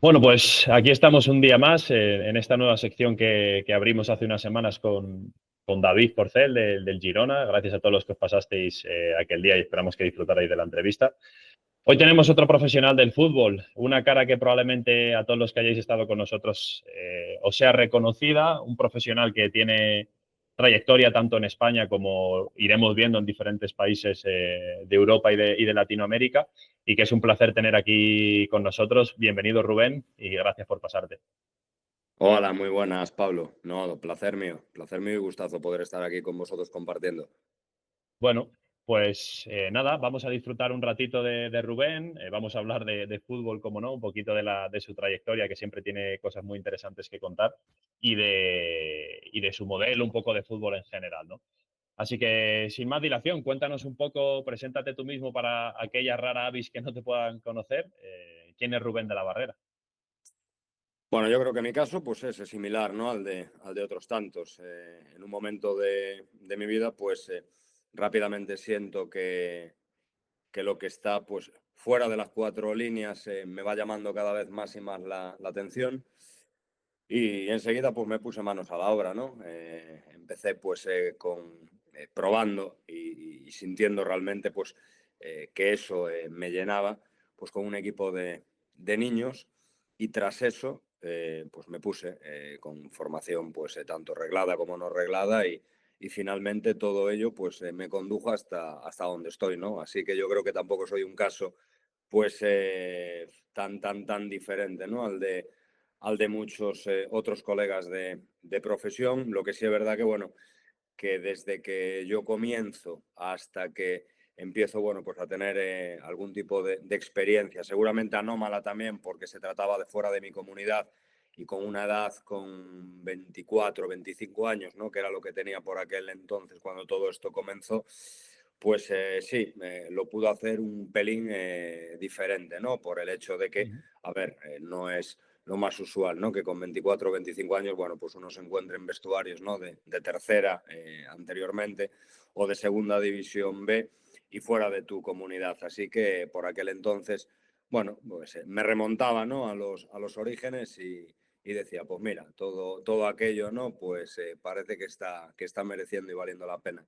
Bueno, pues aquí estamos un día más en esta nueva sección que abrimos hace unas semanas con David Porcel del Girona. Gracias a todos los que os pasasteis aquel día y esperamos que disfrutarais de la entrevista. Hoy tenemos otro profesional del fútbol, una cara que probablemente a todos los que hayáis estado con nosotros os sea reconocida, un profesional que tiene trayectoria tanto en España como iremos viendo en diferentes países de Europa y de Latinoamérica, y que es un placer tener aquí con nosotros. Bienvenido, Rubén, y gracias por pasarte. Hola, muy buenas, Pablo. No, placer mío y gustazo poder estar aquí con vosotros compartiendo. Bueno, pues nada, vamos a disfrutar un ratito de Rubén, vamos a hablar de fútbol, como no, un poquito de su trayectoria, que siempre tiene cosas muy interesantes que contar, y de su modelo, un poco de fútbol en general, ¿no? Así que, sin más dilación, cuéntanos un poco, preséntate tú mismo para aquellas rara avis que no te puedan conocer. ¿Quién es Rubén de la Barrera? Bueno, yo creo que mi caso pues es similar, ¿no? al de otros tantos. En un momento de mi vida, pues rápidamente siento que lo que está pues fuera de las cuatro líneas me va llamando cada vez más y más la atención. Y enseguida pues me puse manos a la obra, ¿no? Empecé pues probando y sintiendo realmente pues que eso me llenaba pues con un equipo de niños, y tras eso pues me puse con formación pues tanto reglada como no reglada, y finalmente todo ello pues me condujo hasta donde estoy, ¿no? Así que yo creo que tampoco soy un caso pues tan diferente, ¿no? Al de muchos otros colegas de profesión. Lo que sí es verdad que, bueno, que desde que yo comienzo hasta que empiezo, bueno, pues a tener algún tipo de experiencia, seguramente anómala también porque se trataba de fuera de mi comunidad y con una edad con 24, 25 años, ¿no? Que era lo que tenía por aquel entonces cuando todo esto comenzó, pues sí, lo pudo hacer un pelín diferente, ¿no? Por el hecho de que, Ujú. a ver, no es lo más usual, ¿no? Que con 24 o 25 años, bueno, pues uno se encuentre en vestuarios, ¿no? De tercera anteriormente, o de segunda división B, y fuera de tu comunidad. Así que por aquel entonces, bueno, pues me remontaba, ¿no? A los orígenes, y decía, pues mira, todo aquello, ¿no? Pues parece que está mereciendo y valiendo la pena.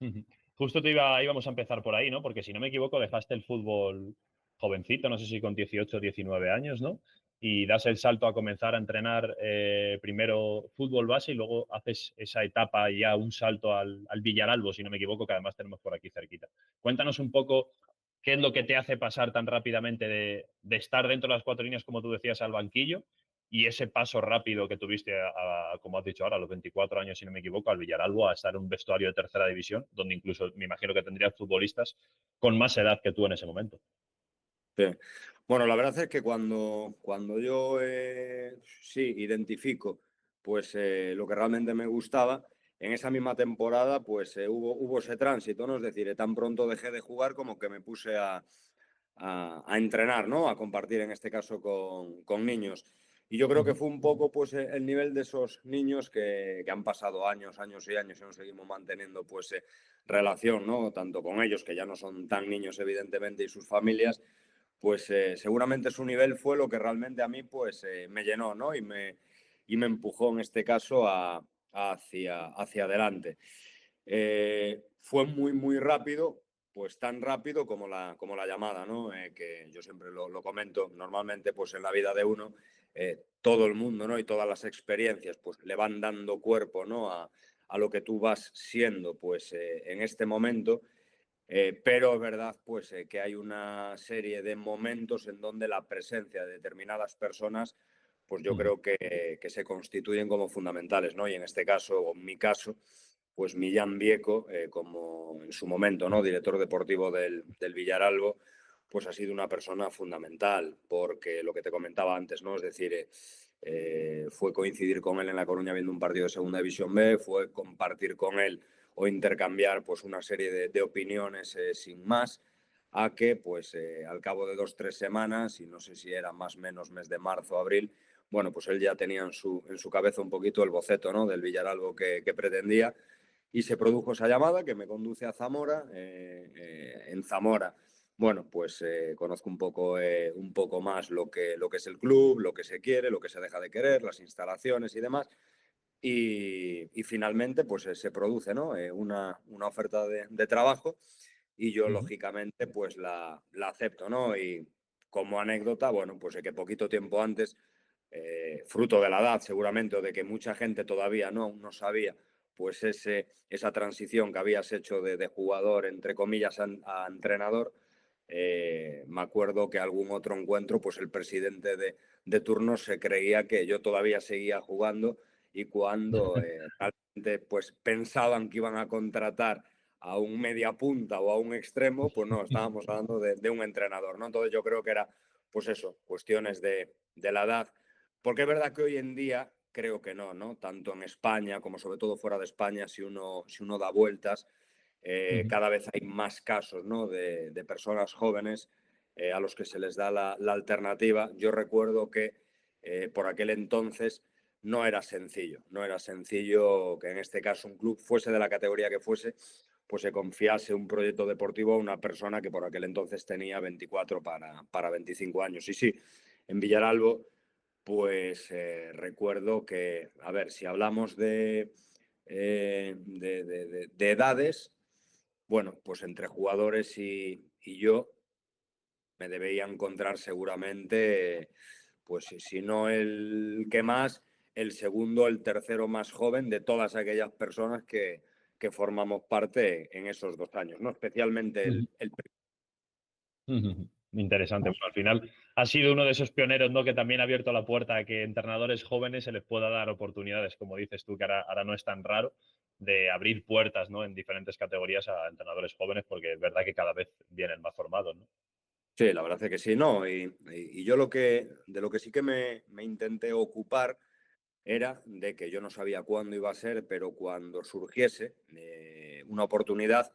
Ujú. Justo íbamos a empezar por ahí, ¿no? Porque si no me equivoco, dejaste el fútbol jovencito, no sé si con 18 o 19 años, ¿no? Y das el salto a comenzar a entrenar primero fútbol base y luego haces esa etapa y ya un salto al Villaralbo, si no me equivoco, que además tenemos por aquí cerquita. Cuéntanos un poco qué es lo que te hace pasar tan rápidamente de estar dentro de las cuatro líneas, como tú decías, al banquillo, y ese paso rápido que tuviste, como has dicho ahora, a los 24 años, si no me equivoco, al Villaralbo, a estar en un vestuario de tercera división, donde incluso me imagino que tendrías futbolistas con más edad que tú en ese momento. Sí. Bueno, la verdad es que cuando yo sí identifico pues lo que realmente me gustaba, en esa misma temporada pues hubo ese tránsito, ¿no? Es decir, tan pronto dejé de jugar como que me puse a entrenar, ¿no? A compartir en este caso con niños. Y yo creo que Ujú. fue un poco pues el nivel de esos niños que han pasado años, años y años, y nos seguimos manteniendo pues relación, ¿no? Tanto con ellos, que ya no son tan niños evidentemente, y sus familias, pues seguramente su nivel fue lo que realmente a mí pues me llenó, ¿no? Y me empujó en este caso hacia adelante. Fue muy rápido, pues tan rápido como la llamada, ¿no? Que yo siempre lo comento, normalmente pues en la vida de uno, todo el mundo, ¿no? Y todas las experiencias pues le van dando cuerpo, ¿no? A lo que tú vas siendo pues en este momento. Pero es verdad pues, que hay una serie de momentos en donde la presencia de determinadas personas, pues yo Ujú. creo que se constituyen como fundamentales, ¿no? Y en este caso, o en mi caso, pues Millán Vieco, como en su momento, ¿no? Director deportivo del Villaralbo, pues ha sido una persona fundamental, porque lo que te comentaba antes, ¿no? Es decir, fue coincidir con él en La Coruña viendo un partido de Segunda División B, fue compartir con él o intercambiar pues una serie de opiniones sin más, a que pues al cabo de 2 o 3 semanas, y no sé si era más o menos mes de marzo o abril, bueno, pues él ya tenía en su cabeza un poquito el boceto, ¿no? Del Villaralbo que pretendía, y se produjo esa llamada que me conduce a Zamora. En Zamora bueno, pues conozco un poco más lo que es el club, lo que se quiere, lo que se deja de querer, las instalaciones y demás. Y finalmente, pues se produce, ¿no? Una oferta de trabajo y yo, Ujú. lógicamente, pues la acepto, ¿no? Y como anécdota, bueno, pues que poquito tiempo antes, fruto de la edad seguramente, o de que mucha gente todavía no sabía, pues esa transición que habías hecho de jugador, entre comillas, a entrenador, me acuerdo que algún otro encuentro, pues el presidente de turno se creía que yo todavía seguía jugando y cuando realmente pues pensaban que iban a contratar a un media punta o a un extremo, pues no, estábamos hablando de un entrenador, ¿no? Entonces yo creo que era, pues eso, cuestiones de la edad, porque es verdad que hoy en día creo que no, ¿no? Tanto en España como sobre todo fuera de España, si uno da vueltas, Ujú. cada vez hay más casos, ¿no? De personas jóvenes a los que se les da la alternativa. Yo recuerdo que por aquel entonces no era sencillo que en este caso un club, fuese de la categoría que fuese, pues se confiase un proyecto deportivo a una persona que por aquel entonces tenía 24 para 25 años. Y sí, en Villaralbo, pues recuerdo que, a ver, si hablamos de edades, bueno, pues entre jugadores y yo me debería encontrar seguramente, pues si no el que más, el segundo, el tercero más joven de todas aquellas personas que formamos parte en esos 2 años, ¿no? Especialmente Ujú. el Ujú. Interesante. Bueno, al final ha sido uno de esos pioneros, ¿no? Que también ha abierto la puerta a que entrenadores jóvenes se les pueda dar oportunidades, como dices tú, que ahora no es tan raro, de abrir puertas, ¿no? En diferentes categorías a entrenadores jóvenes, porque es verdad que cada vez vienen más formados, ¿no? Sí, la verdad es que sí, no. Y yo de lo que sí que me intenté ocupar era de que yo no sabía cuándo iba a ser, pero cuando surgiese una oportunidad,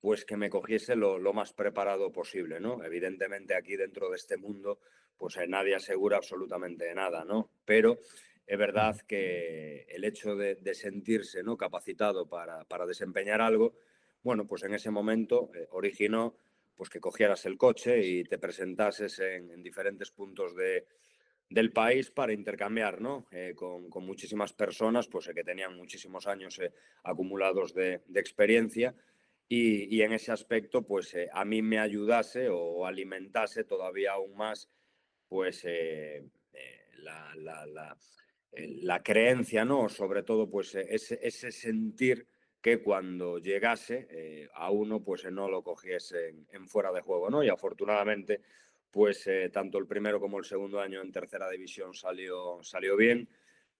pues que me cogiese lo más preparado posible, ¿no? Evidentemente aquí dentro de este mundo, pues nadie asegura absolutamente nada, ¿no? Pero es verdad Ujú. que el hecho de sentirse, ¿no? Capacitado para desempeñar algo, bueno, pues en ese momento originó pues que cogieras el coche y te presentases en diferentes puntos del país para intercambiar, ¿no? Con muchísimas personas pues, que tenían muchísimos años acumulados de experiencia y en ese aspecto pues a mí me ayudase o alimentase todavía aún más pues la creencia, ¿no? Sobre todo pues ese sentir que cuando llegase a uno pues no lo cogiese en fuera de juego, ¿no? Y afortunadamente pues tanto el primero como el segundo año en tercera división salió bien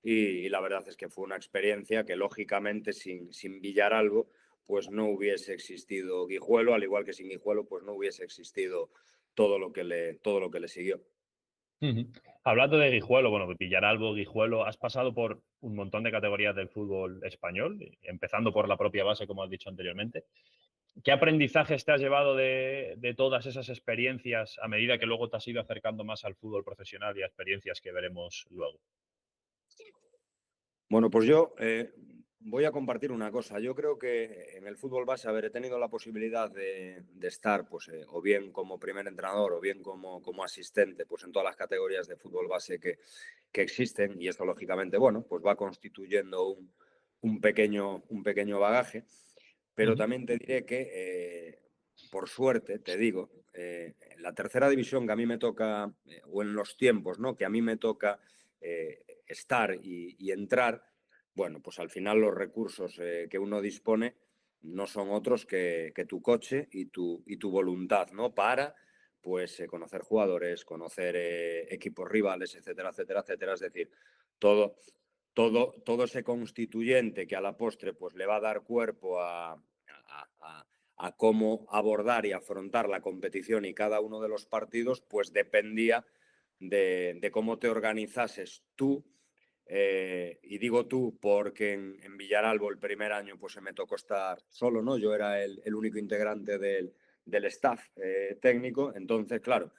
y la verdad es que fue una experiencia que lógicamente sin Villaralbo pues no hubiese existido Guijuelo, al igual que sin Guijuelo pues no hubiese existido todo lo que le siguió. Ujú. Hablando de Guijuelo, bueno, Villaralbo, Guijuelo, has pasado por un montón de categorías del fútbol español, empezando por la propia base, como has dicho anteriormente. ¿Qué aprendizajes te has llevado de todas esas experiencias a medida que luego te has ido acercando más al fútbol profesional y a experiencias que veremos luego? Bueno, pues yo voy a compartir una cosa. Yo creo que en el fútbol base, haber tenido la posibilidad de estar, pues, o bien como primer entrenador o bien como asistente, pues en todas las categorías de fútbol base que existen, y esto lógicamente, bueno, pues va constituyendo un pequeño bagaje. Pero Ujú. también te diré que, por suerte, te digo, la tercera división que a mí me toca, o en los tiempos, ¿no? Que a mí me toca estar y entrar, bueno, pues al final los recursos que uno dispone no son otros que tu coche y tu voluntad, ¿no? Para, pues, conocer jugadores, conocer equipos rivales, etcétera, etcétera, etcétera. Es decir, todo, todo ese constituyente que a la postre pues, le va a dar cuerpo a cómo abordar y afrontar la competición y cada uno de los partidos, pues dependía de cómo te organizases tú. Y digo tú porque en Villaralbo el primer año pues se me tocó estar solo, ¿no? Yo era el único integrante del staff técnico, entonces, claro,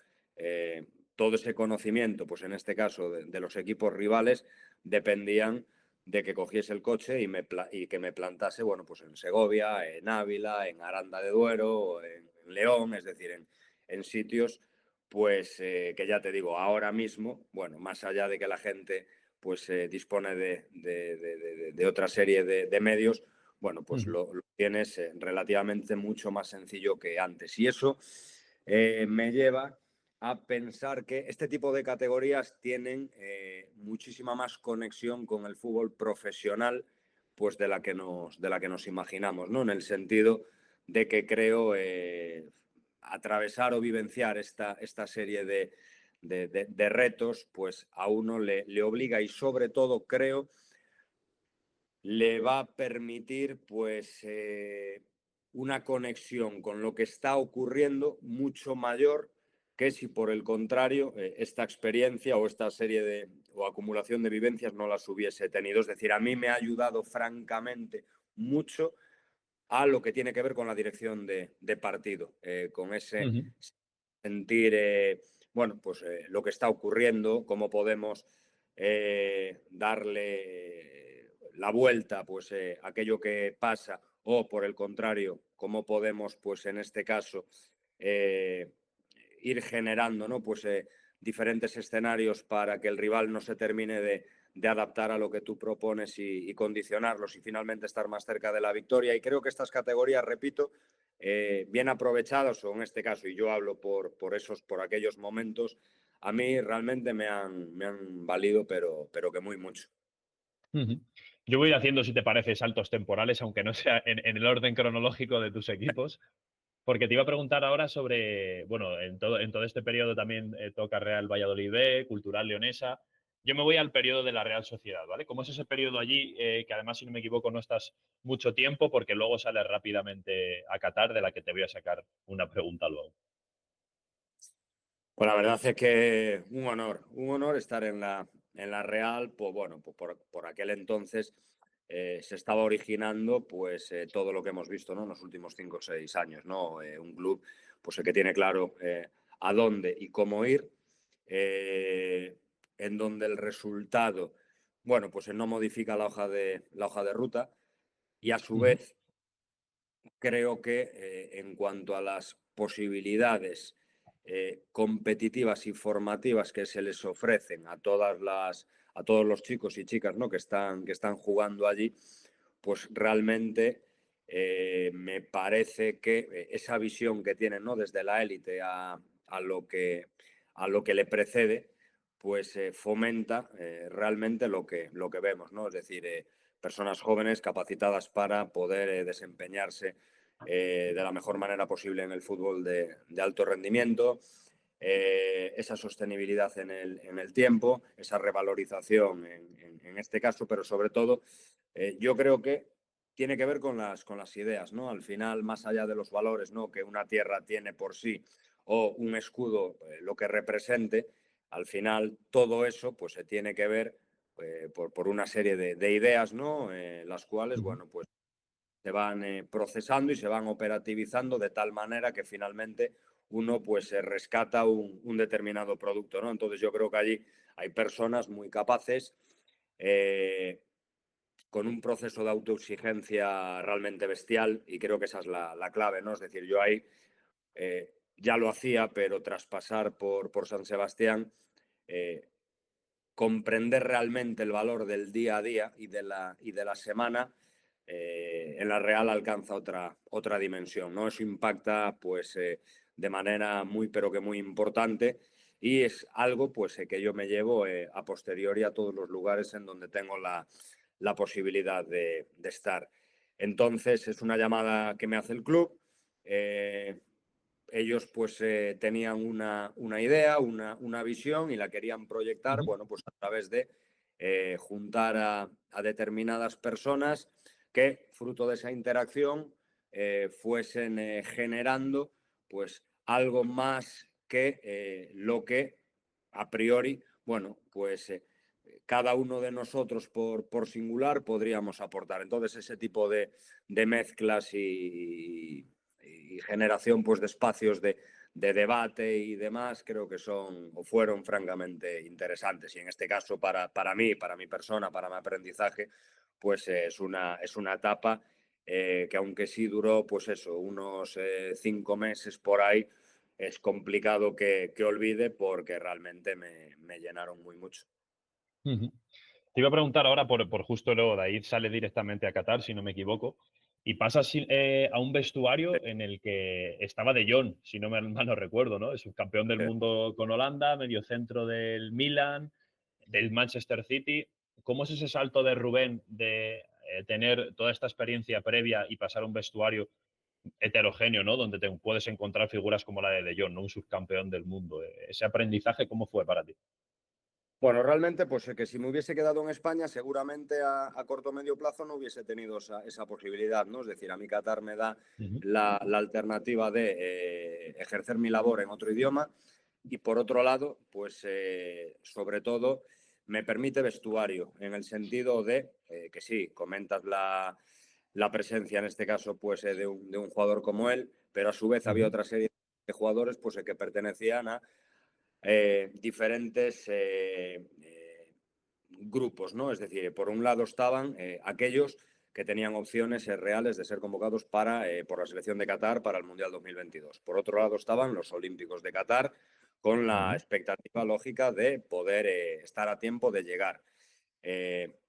todo ese conocimiento, pues en este caso de los equipos rivales, dependían de que cogiese el coche y que me plantase, bueno, pues en Segovia, en Ávila, en Aranda de Duero, en León, es decir, en sitios, pues que ya te digo, ahora mismo, bueno, más allá de que la gente pues dispone de otra serie de medios, bueno, pues lo tienes relativamente mucho más sencillo que antes. Y eso me lleva a pensar que este tipo de categorías tienen muchísima más conexión con el fútbol profesional, pues de la que nos imaginamos, ¿no? En el sentido de que creo atravesar o vivenciar esta serie de retos, pues a uno le obliga y sobre todo creo le va a permitir pues una conexión con lo que está ocurriendo mucho mayor que si por el contrario esta experiencia o esta serie o acumulación de vivencias no las hubiese tenido. Es decir, a mí me ha ayudado francamente mucho a lo que tiene que ver con la dirección de partido, con ese sentir, bueno, pues lo que está ocurriendo, cómo podemos darle la vuelta pues aquello que pasa o por el contrario, cómo podemos pues en este caso ir generando, ¿no? Pues diferentes escenarios para que el rival no se termine de adaptar a lo que tú propones y condicionarlos y finalmente estar más cerca de la victoria. Y creo que estas categorías, repito, bien aprovechadas, o en este caso, y yo hablo por aquellos momentos, a mí realmente me han valido, pero que muy mucho. Yo voy haciendo, si te parece, saltos temporales, aunque no sea en el orden cronológico de tus equipos, porque te iba a preguntar ahora sobre, bueno, en todo este periodo también toca Real Valladolid B, Cultural Leonesa. Yo me voy al periodo de la Real Sociedad, ¿vale? ¿Cómo es ese periodo allí? Que además, si no me equivoco, no estás mucho tiempo porque luego sales rápidamente a Qatar, de la que te voy a sacar una pregunta luego. Pues la verdad es que un honor estar en la Real, pues bueno, pues por aquel entonces se estaba originando pues todo lo que hemos visto, ¿no? En los últimos 5 o 6 años, ¿no? Un club pues el que tiene claro a dónde y cómo ir, eh, en donde el resultado, bueno, pues no modifica la hoja de ruta y a su Ujú, vez creo que en cuanto a las posibilidades competitivas y formativas que se les ofrecen a todos los chicos y chicas, ¿no? que están jugando allí, pues realmente me parece que esa visión que tienen, ¿no? desde la élite a lo que le precede, pues fomenta realmente lo que vemos, ¿no? Es decir, personas jóvenes capacitadas para poder desempeñarse de la mejor manera posible en el fútbol de alto rendimiento, esa sostenibilidad en el tiempo, esa revalorización en este caso, pero sobre todo yo creo que tiene que ver con las ideas, ¿no? Al final, más allá de los valores, ¿no? que una tierra tiene por sí o un escudo, lo que represente, al final todo eso pues se tiene que ver por una serie de ideas, ¿no? Las cuales, ujú. bueno, pues se van procesando y se van operativizando de tal manera que finalmente uno pues se rescata un determinado producto, ¿no? Entonces yo creo que allí hay personas muy capaces con un proceso de autoexigencia realmente bestial y creo que esa es la clave, ¿no? Es decir, yo ahí ya lo hacía, pero tras pasar por San Sebastián, eh, comprender realmente el valor del día a día y de la semana, en la Real alcanza otra dimensión, ¿no? Eso impacta pues de manera muy pero que muy importante y es algo pues que yo me llevo a posteriori a todos los lugares en donde tengo la posibilidad de estar. Entonces es una llamada que me hace el club. Ellos pues tenían una idea, una visión y la querían proyectar, Ujú. bueno, pues a través de juntar a determinadas personas que, fruto de esa interacción, fuesen generando pues algo más que lo que a priori, bueno, pues cada uno de nosotros por singular podríamos aportar. Entonces, ese tipo de mezclas y generación pues, de espacios de de debate y demás, creo que son o fueron francamente interesantes. Y en este caso, para mí, para mi persona, para mi aprendizaje, pues es una etapa que aunque sí duró, pues eso, unos 5 meses por ahí, es complicado que olvide porque realmente me llenaron muy mucho. Ujú. Te iba a preguntar ahora por justo luego de ahí sale directamente a Qatar, si no me equivoco, y pasas a un vestuario en el que estaba De Jong, si no mal no recuerdo, ¿no? Es subcampeón del mundo con Holanda, mediocentro del Milan, del Manchester City. ¿Cómo es ese salto de Rubén de tener toda esta experiencia previa y pasar a un vestuario heterogéneo, ¿no? Donde te puedes encontrar figuras como la de Jong, ¿no? Un subcampeón del mundo. Ese aprendizaje, ¿cómo fue para ti? Bueno, realmente, pues que si me hubiese quedado en España, seguramente a corto o medio plazo no hubiese tenido esa posibilidad, ¿no? Es decir, a mí Qatar me da Ujú, la alternativa de ejercer mi labor en otro idioma y por otro lado, pues sobre todo me permite vestuario, en el sentido de que sí, comentas la presencia en este caso pues de un jugador como él, pero a su vez había ujú, otra serie de jugadores pues que pertenecían a diferentes grupos, ¿no? Es decir, por un lado estaban aquellos que tenían opciones reales de ser convocados por la selección de Qatar para el Mundial 2022. Por otro lado estaban los Olímpicos de Qatar con la ujú, expectativa lógica de poder estar a tiempo de llegar. Eh,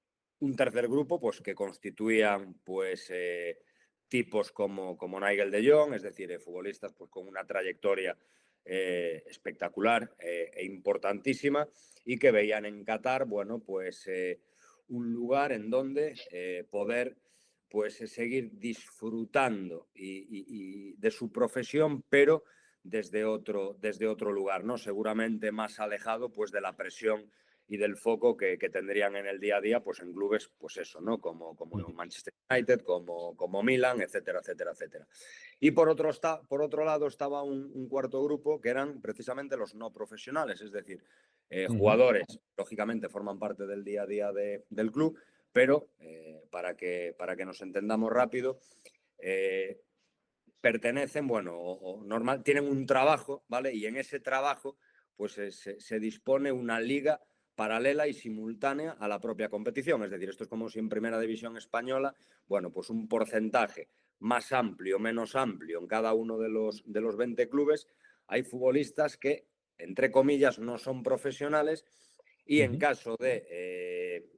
un tercer grupo, pues que constituían pues tipos como Nigel de Jong, es decir, futbolistas pues con una trayectoria espectacular e importantísima y que veían en Qatar, bueno, pues un lugar en donde poder pues seguir disfrutando y de su profesión, pero desde otro lugar, ¿no? Seguramente más alejado pues de la presión y del foco que tendrían en el día a día pues en clubes, pues eso, ¿no? Como ujú, Manchester United, como Milan, etcétera, etcétera, etcétera. Y por otro lado estaba un cuarto grupo que eran precisamente los no profesionales, es decir, ujú, jugadores, lógicamente forman parte del día a día del club, pero para que nos entendamos rápido, eh, pertenecen, bueno, o normal, tienen un trabajo, ¿vale? Y en ese trabajo, pues se dispone una liga paralela y simultánea a la propia competición. Es decir, esto es como si en Primera División Española, bueno, pues un porcentaje más amplio, menos amplio en cada uno de los 20 clubes, hay futbolistas que, entre comillas, no son profesionales y en ujú. caso de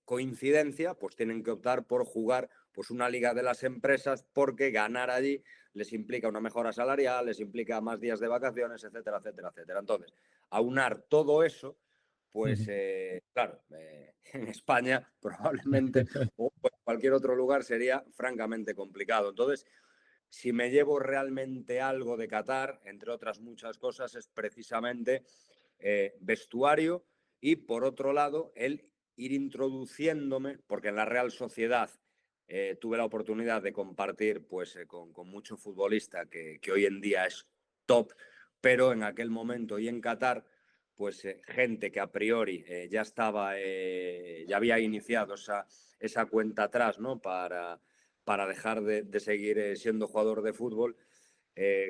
coincidencia, pues tienen que optar por jugar pues una liga de las empresas porque ganar allí les implica una mejora salarial, les implica más días de vacaciones, etcétera, etcétera, etcétera. Entonces, aunar todo eso, pues Ujú. claro, en España probablemente o en cualquier otro lugar sería francamente complicado. Entonces, si me llevo realmente algo de Qatar, entre otras muchas cosas, es precisamente vestuario y, por otro lado, el ir introduciéndome, porque en la Real Sociedad tuve la oportunidad de compartir pues, con mucho futbolista que hoy en día es top, pero en aquel momento y en Qatar, pues gente que a priori ya había iniciado esa cuenta atrás, ¿no? Para dejar de seguir siendo jugador de fútbol,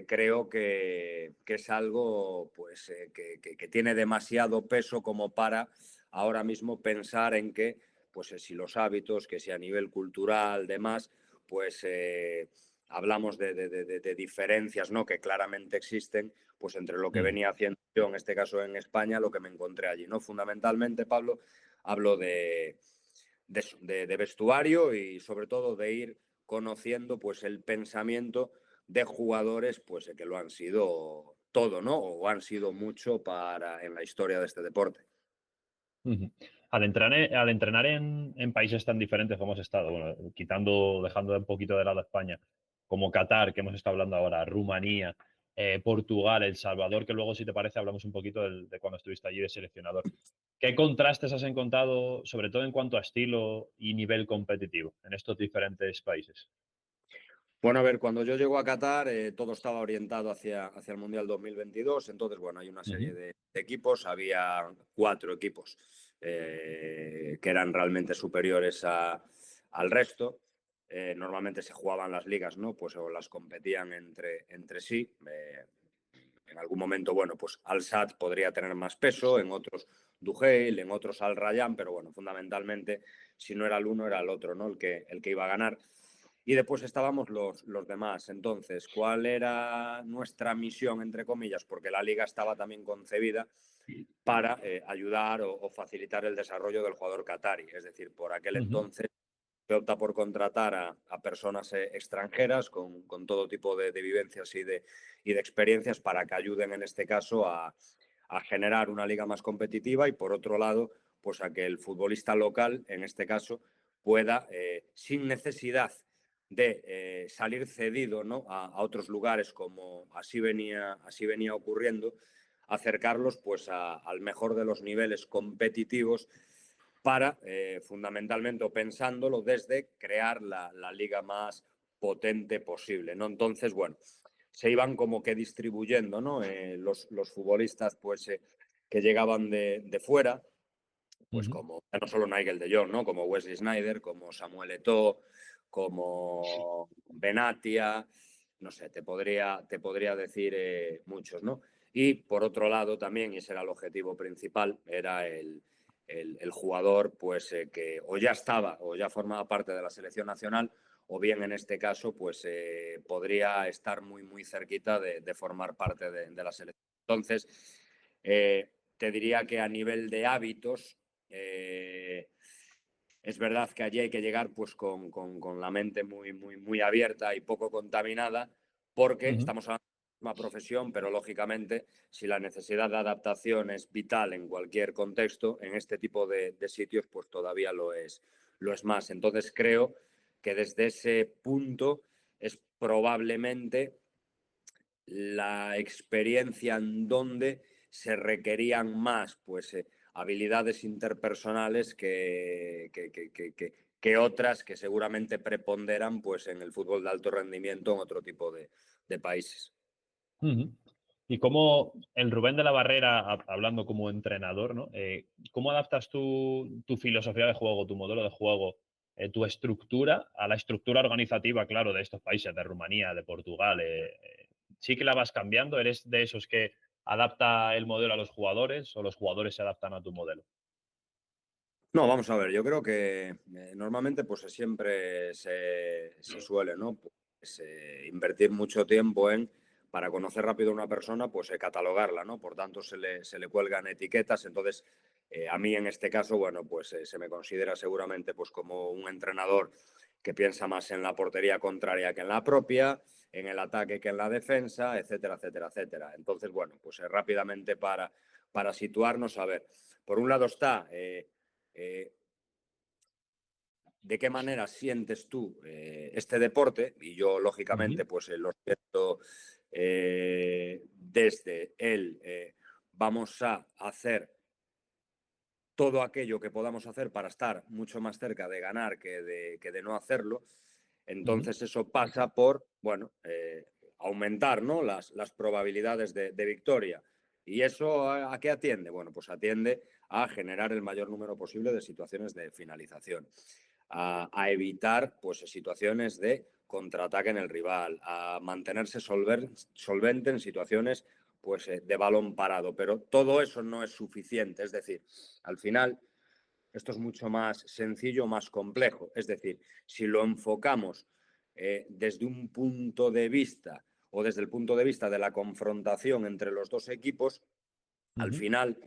creo que es algo pues, que tiene demasiado peso como para ahora mismo pensar en que pues, si los hábitos, que si a nivel cultural, demás, pues hablamos de diferencias, ¿no? Que claramente existen pues, entre lo que Ujú. venía haciendo yo, en este caso en España, lo que me encontré allí, ¿no? Fundamentalmente, Pablo, hablo de vestuario y sobre todo de ir conociendo pues el pensamiento de jugadores pues que lo han sido todo, ¿no? O han sido mucho en la historia de este deporte. Ujú. Al entrenar en países tan diferentes como hemos estado, bueno, dejando un poquito de lado a España, como Qatar, que hemos estado hablando ahora, Rumanía, Portugal, El Salvador, que luego, si te parece, hablamos un poquito de cuando estuviste allí de seleccionador. ¿Qué contrastes has encontrado, sobre todo en cuanto a estilo y nivel competitivo, en estos diferentes países? Bueno, a ver, cuando yo llego a Qatar, todo estaba orientado hacia el Mundial 2022. Entonces, bueno, hay una serie Ujú, de equipos, había 4 equipos que eran realmente superiores al resto. Normalmente se jugaban las ligas, ¿no? Pues o las competían entre sí. en algún momento, bueno, pues Al Sadd podría tener más peso, en otros Duhail, en otros Al Rayyan, pero bueno, fundamentalmente, si no era el uno, era el otro, ¿no? El que iba a ganar. Y después estábamos los demás. Entonces, ¿cuál era nuestra misión, entre comillas? Porque la liga estaba también concebida para ayudar o facilitar el desarrollo del jugador qatari. Es decir, por aquel Ujú, entonces se opta por contratar a personas extranjeras con todo tipo de vivencias y de experiencias para que ayuden en este caso a generar una liga más competitiva y por otro lado, pues a que el futbolista local, en este caso, pueda, sin necesidad de salir cedido, ¿no? A otros lugares como así venía ocurriendo, acercarlos pues al mejor de los niveles competitivos para, fundamentalmente, o pensándolo desde crear la liga más potente posible, ¿no? Entonces, bueno, se iban como que distribuyendo, ¿no? Los futbolistas, pues, que llegaban de fuera, pues ujú. como, ya no solo Nigel de Jong, ¿no? Como Wesley Sneijder, como Samuel Eto'o, como Benatia, no sé, te podría decir muchos, ¿no? Y por otro lado también, y ese era el objetivo principal, era el jugador pues que o ya estaba o ya formaba parte de la selección nacional o bien en este caso pues podría estar muy cerquita de formar parte de la selección. Entonces, te diría que a nivel de hábitos, es verdad que allí hay que llegar pues con la mente muy abierta y poco contaminada, porque Ujú. estamos hablando de la misma profesión, pero lógicamente si la necesidad de adaptación es vital en cualquier contexto, en este tipo de sitios pues todavía lo es más. Entonces creo que desde ese punto es probablemente la experiencia en donde se requerían más pues, habilidades interpersonales que otras que seguramente preponderan pues, en el fútbol de alto rendimiento en otro tipo de países. Ujú. Y cómo el Rubén de la Barrera, hablando como entrenador, ¿no? ¿Cómo adaptas tu filosofía de juego, tu modelo de juego, tu estructura a la estructura organizativa, claro, de estos países, de Rumanía, de Portugal? ¿Sí que la vas cambiando? ¿Eres de esos que adapta el modelo a los jugadores o los jugadores se adaptan a tu modelo? No, vamos a ver, yo creo que normalmente pues siempre se suele, ¿no? Pues, invertir mucho tiempo en, para conocer rápido a una persona, pues catalogarla, ¿no? Por tanto, se le cuelgan etiquetas. Entonces, a mí en este caso, bueno, pues se me considera seguramente pues como un entrenador que piensa más en la portería contraria que en la propia, en el ataque que en la defensa, etcétera, etcétera, etcétera. Entonces, bueno, pues rápidamente para situarnos, a ver, por un lado está... eh, de qué manera sientes tú este deporte, y yo Ujú, lógicamente pues lo siento desde él, vamos a hacer todo aquello que podamos hacer para estar mucho más cerca de ganar que de no hacerlo. ujú, Entonces eso pasa por, bueno, aumentar, ¿no? Las probabilidades de victoria. ¿Y eso a qué atiende? Bueno, pues atiende a generar el mayor número posible de situaciones de finalización, a evitar pues, situaciones de contraataque en el rival, a mantenerse solvente en situaciones pues, de balón parado. Pero todo eso no es suficiente. Es decir, al final esto es mucho más sencillo, más complejo. Es decir, si lo enfocamos desde un punto de vista o desde el punto de vista de la confrontación entre los dos equipos, al ujú, final,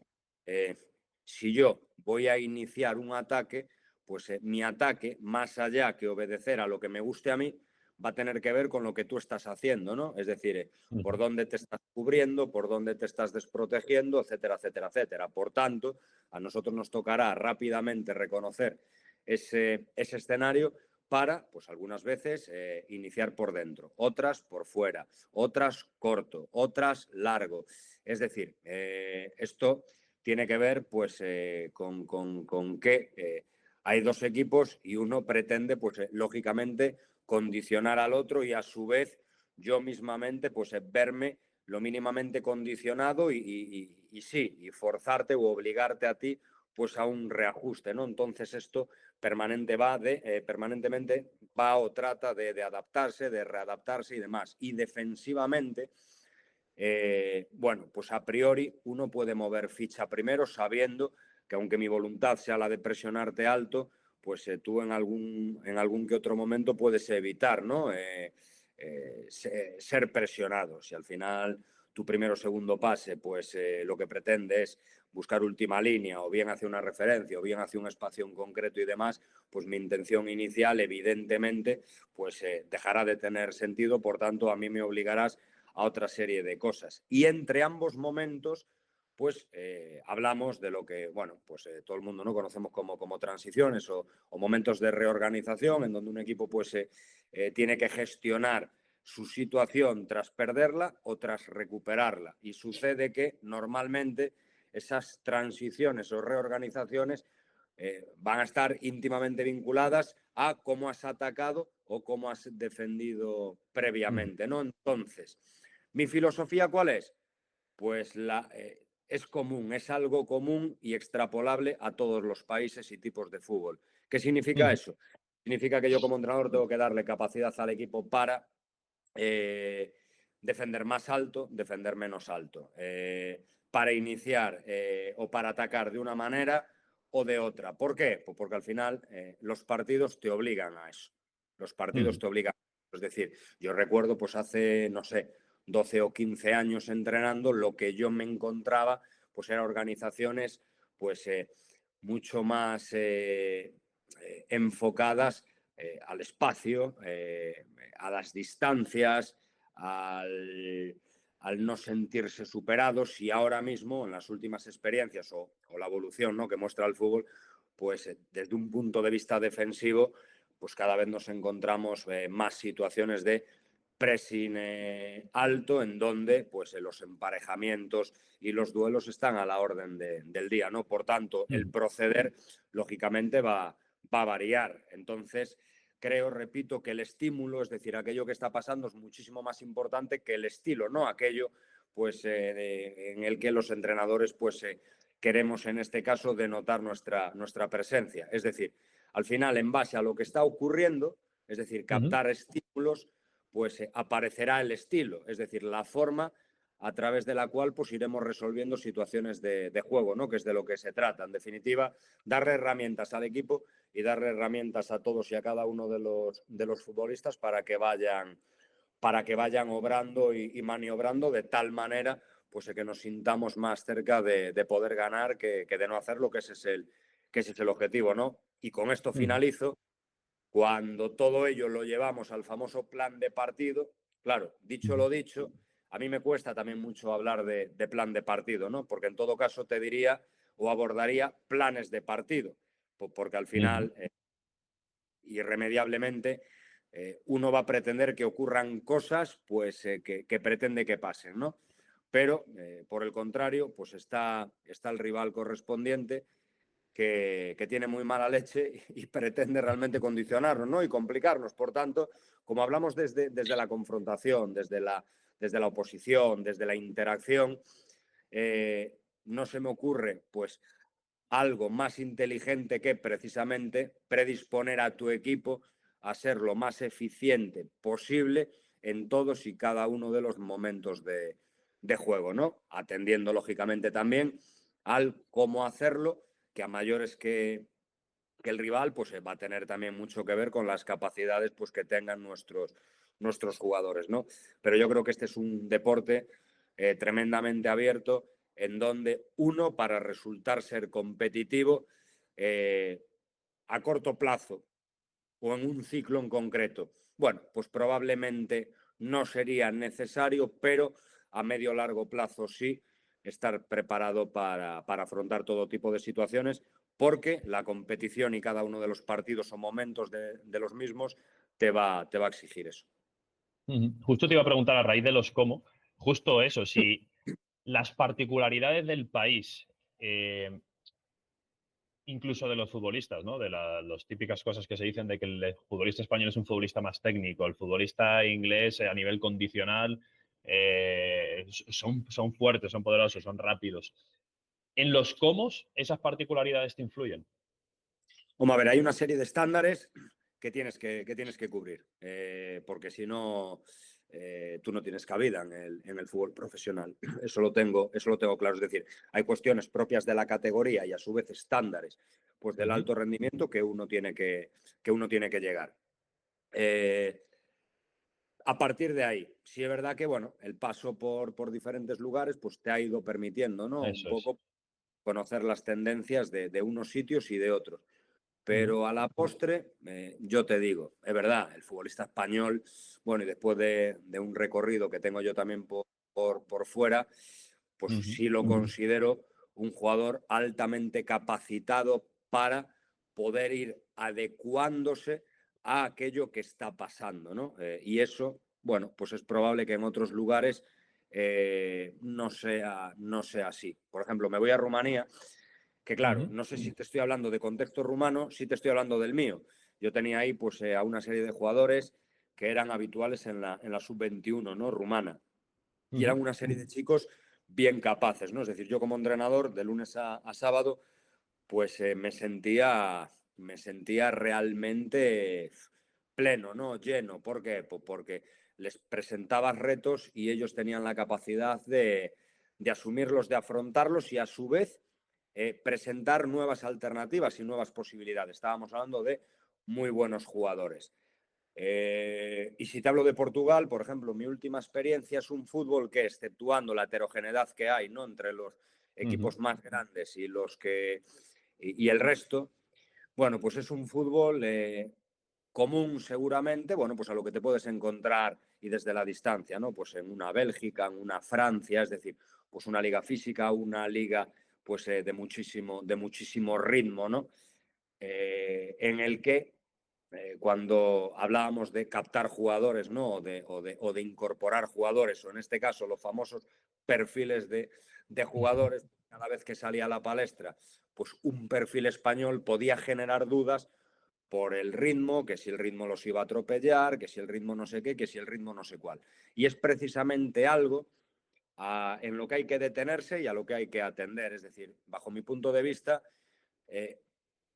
eh, si yo voy a iniciar un ataque, pues mi ataque, más allá que obedecer a lo que me guste a mí, va a tener que ver con lo que tú estás haciendo, ¿no? Es decir, por ujú. dónde te estás cubriendo, por dónde te estás desprotegiendo, etcétera, etcétera, etcétera. Por tanto, a nosotros nos tocará rápidamente reconocer ese escenario para, pues algunas veces, iniciar por dentro, otras por fuera, otras corto, otras largo. Es decir, esto tiene que ver pues, con que hay dos equipos y uno pretende, pues, lógicamente, condicionar al otro y a su vez yo mismamente pues, verme lo mínimamente condicionado y sí, y forzarte o obligarte a ti pues a un reajuste, ¿no? Entonces esto permanentemente va o trata de adaptarse, de readaptarse y demás. Y defensivamente, bueno, pues a priori uno puede mover ficha primero sabiendo que aunque mi voluntad sea la de presionarte alto, pues tú en algún que otro momento puedes evitar, ¿no? Ser presionado. Si al final tu primero o segundo pase, pues lo que pretende es buscar última línea o bien hacia una referencia o bien hacia un espacio en concreto y demás, pues mi intención inicial, evidentemente, pues dejará de tener sentido, por tanto, a mí me obligarás a otra serie de cosas. Y entre ambos momentos, pues hablamos de lo que, bueno, pues todo el mundo no conocemos como transiciones o momentos de reorganización, en donde un equipo pues tiene que gestionar su situación tras perderla o tras recuperarla. Y sucede que normalmente esas transiciones o reorganizaciones van a estar íntimamente vinculadas a cómo has atacado o cómo has defendido previamente, ¿no? Entonces, ¿mi filosofía cuál es? Pues es común, es algo común y extrapolable a todos los países y tipos de fútbol. ¿Qué significa eso? Significa que yo como entrenador tengo que darle capacidad al equipo para defender más alto, defender menos alto, para iniciar o para atacar de una manera o de otra. ¿Por qué? Pues porque al final los partidos te obligan a eso. Los partidos te obligan a eso. Es decir, yo recuerdo pues hace, no sé, 12 o 15 años entrenando, lo que yo me encontraba pues eran organizaciones pues mucho más enfocadas al espacio, a las distancias, al no sentirse superados, y ahora mismo en las últimas experiencias o la evolución, ¿no?, que muestra el fútbol, pues desde un punto de vista defensivo, pues cada vez nos encontramos más situaciones de pressing alto, en donde pues los emparejamientos y los duelos están a la orden del día, ¿no? Por tanto, el proceder lógicamente va a variar. Entonces, creo, repito, que el estímulo, es decir, aquello que está pasando, es muchísimo más importante que el estilo, ¿no? Aquello pues en el que los entrenadores pues queremos en este caso denotar nuestra presencia. Es decir, al final, en base a lo que está ocurriendo, es decir, captar estímulos, pues aparecerá el estilo, es decir, la forma a través de la cual pues iremos resolviendo situaciones de juego, ¿no?, que es de lo que se trata. En definitiva, darle herramientas al equipo y darle herramientas a todos y a cada uno de los futbolistas para que vayan obrando y maniobrando de tal manera pues que nos sintamos más cerca de poder ganar que de no hacerlo, que ese es el objetivo, ¿no? Y con esto finalizo. Cuando todo ello lo llevamos al famoso plan de partido, claro, dicho lo dicho, a mí me cuesta también mucho hablar de plan de partido, ¿no? Porque en todo caso te diría o abordaría planes de partido, porque al final, irremediablemente, uno va a pretender que ocurran cosas pues, que pretende que pasen, ¿no? Pero, por el contrario, pues está el rival correspondiente que tiene muy mala leche y pretende realmente condicionarnos, ¿no?, y complicarnos. Por tanto, como hablamos desde la confrontación, desde la oposición, desde la interacción, no se me ocurre pues algo más inteligente que precisamente predisponer a tu equipo a ser lo más eficiente posible en todos y cada uno de los momentos de juego, ¿no? Atendiendo lógicamente también al cómo hacerlo, que a mayores que el rival, pues va a tener también mucho que ver con las capacidades pues, que tengan nuestros jugadores, ¿no? Pero yo creo que este es un deporte tremendamente abierto, en donde uno, para resultar ser competitivo a corto plazo o en un ciclo en concreto, bueno, pues probablemente no sería necesario, pero a medio o largo plazo sí, estar preparado para afrontar todo tipo de situaciones, porque la competición y cada uno de los partidos o momentos de los mismos te va a exigir eso. Justo te iba a preguntar a raíz de los cómo, justo eso, si las particularidades del país, incluso de los futbolistas, ¿no? De las típicas cosas que se dicen de que el futbolista español es un futbolista más técnico, el futbolista inglés a nivel condicional son fuertes, son poderosos, son rápidos. ¿En los cómo esas particularidades te influyen? Vamos a ver, hay una serie de estándares que tienes que cubrir, porque si no, tú no tienes cabida en el fútbol profesional. Eso lo tengo claro. Es decir, hay cuestiones propias de la categoría y a su vez estándares pues, del alto rendimiento que uno tiene que llegar. A partir de ahí, sí es verdad que bueno, el paso por diferentes lugares pues, te ha ido permitiendo, ¿no? Un Eso es. poco conocer las tendencias de unos sitios y de otros. Pero a la postre, yo te digo, es verdad, el futbolista español, bueno, y después de un recorrido que tengo yo también por fuera, pues sí lo considero un jugador altamente capacitado para poder ir adecuándose a aquello que está pasando, ¿no? Y eso, bueno, pues es probable que en otros lugares no sea así. Por ejemplo, me voy a Rumanía, que claro, no sé si te estoy hablando de contexto rumano, sí te estoy hablando del mío. Yo tenía ahí pues a una serie de jugadores que eran habituales en la sub-21, ¿no? Rumana. Y eran una serie de chicos bien capaces, ¿no? Es decir, yo como entrenador, de lunes a sábado, pues me sentía realmente pleno, ¿no? Lleno. ¿Por qué? Pues porque les presentabas retos y ellos tenían la capacidad de asumirlos, de afrontarlos y a su vez presentar nuevas alternativas y nuevas posibilidades. Estábamos hablando de muy buenos jugadores. Y si te hablo de Portugal, por ejemplo, mi última experiencia es un fútbol que, exceptuando la heterogeneidad que hay, ¿no?, entre los equipos más grandes y los que y el resto, bueno, pues es un fútbol común seguramente, bueno, pues a lo que te puedes encontrar y desde la distancia, ¿no? Pues en una Bélgica, en una Francia, es decir, pues una liga física, una liga pues de muchísimo ritmo, ¿no? En el que cuando hablábamos de captar jugadores, ¿no? O de incorporar jugadores, o en este caso los famosos perfiles de jugadores, cada vez que salía a la palestra, pues un perfil español podía generar dudas por el ritmo, que si el ritmo los iba a atropellar, que si el ritmo no sé qué, que si el ritmo no sé cuál. Y es precisamente algo en lo que hay que detenerse y a lo que hay que atender. Es decir, bajo mi punto de vista,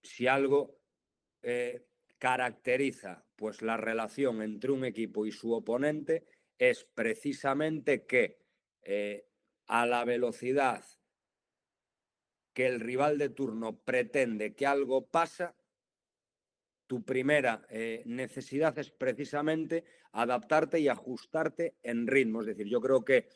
si algo caracteriza pues la relación entre un equipo y su oponente es precisamente que a la velocidad que el rival de turno pretende que algo pasa, tu primera necesidad es precisamente adaptarte y ajustarte en ritmo. Es decir, yo creo que